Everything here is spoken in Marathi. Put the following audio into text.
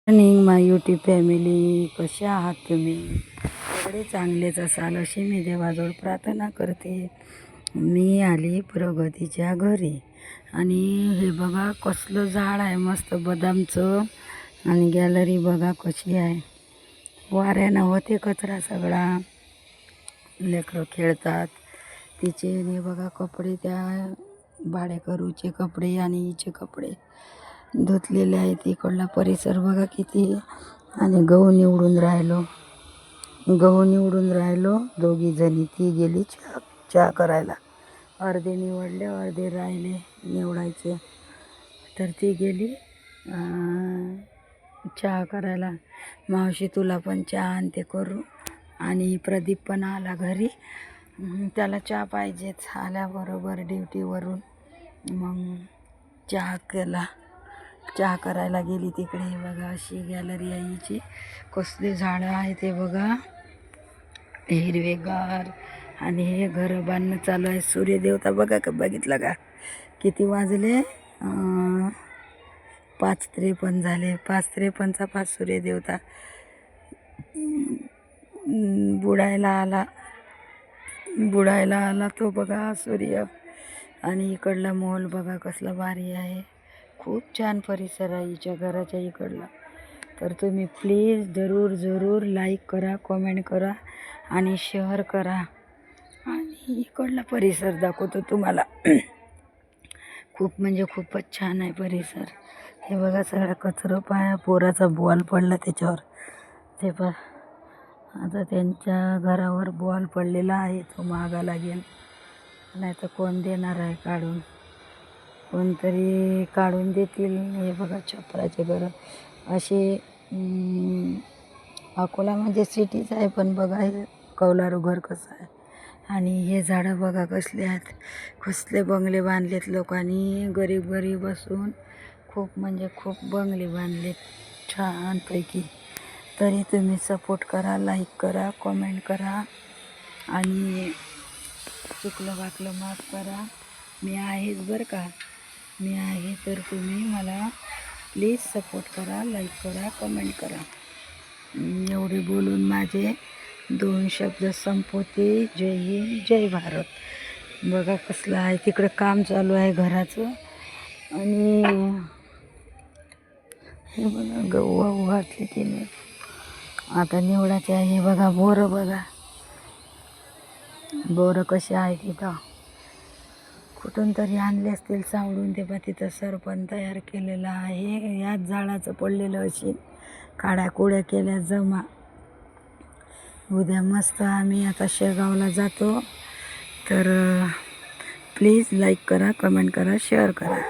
मॉर्निंग माय यूट्यूब फॅमिली, कसे आहात तुम्ही? सगळे चांगलेच असाल अशी मी देवाजवळ प्रार्थना करते. मी आली प्रगतीच्या घरी आणि हे बघा कसलं झाड आहे मस्त बदामचं. आणि गॅलरी बघा कशी आहे, वाऱ्यानं होते कचरा सगळा, लेकरं खेळतात तिचे. आणि बघा कपडे, त्या भाडेकरूचे कपडे आणि हिचे कपडे धुतलेले आहेत. इकडला परिसर बघा किती. आणि गहू निवडून राहिलो दोघी जणी. ती गेली चहा करायला, अर्धे निवडले अर्धे राहिले निवडायचे, तर ती गेली चहा करायला. मावशी तुला पण चहा आणते करू. आणि प्रदीप पण आला घरी, त्याला चहा पाहिजेच आल्याबरोबर ड्युटीवरून. मग चहा केला, चहा करायला गेली तिकडे. बघा अशी गॅलरी आहे हिची. कसले झाडं आहे ते बघा, हिरवेगार. आणि हे घर बांधणं चालू आहे. सूर्यदेवता बघा का, बघितलं का किती वाजले? 5:53 झाले. 5:53चा 5 सूर्यदेवता बुडायला आला तो बघा सूर्य. आणि इकडला मोल बघा कसला भारी आहे. खूप छान परिसर आहे हिच्या घराच्या इकडला. तर तुम्ही प्लीज जरूर लाईक करा, कमेंट करा आणि शेअर करा. आणि इकडला परिसर दाखवतो तुम्हाला. खूप म्हणजे खूपच छान आहे परिसर. हे बघा सगळा कचरा, पाया पोराचा बॉल पडला त्याच्यावर. ते पण आता त्यांच्या घरावर बॉल पडलेला आहे, तो मागा लागेल. नाही तर कोण देणार आहे काढून? कोणतरी काढून देतील. हे बघा छपराचे घरं असे. अकोला म्हणजे सिटीच आहे, पण बघा हे कौलारू घर कसं आहे. आणि हे झाडं बघा कसले आहेत. कसले बंगले बांधलेत लोकांनी, गरीब असून खूप म्हणजे खूप बंगले बांधलेत छानपैकी. तरी तुम्ही सपोर्ट करा, लाईक करा, कमेंट करा. आणि चुकलं वाकलं माफ करा. मी आहेच बरं का, मी आहे. तर तुम्ही मला प्लीज सपोर्ट करा, लाईक करा, कमेंट करा. एवढे बोलून माझे 2 शब्द संपवते. जय हिंद, जय भारत. बघा कसलं आहे तिकडं, काम चालू आहे घराचं. आणि हे बघा गहू घातले तिने, आता निवडायचे आहे. बघा बोरं कसे आहे तिथं, कुठून तरी आणले असतील सावडून. ते बा तिथं सरपण तयार केलेलं आहे. याच झाडाचं पडलेलं असेल, काड्या केल्या जमा. उद्या मस्त आम्ही आता शेगावला जातो. तर प्लीज लाईक करा, कमेंट करा, शेअर करा.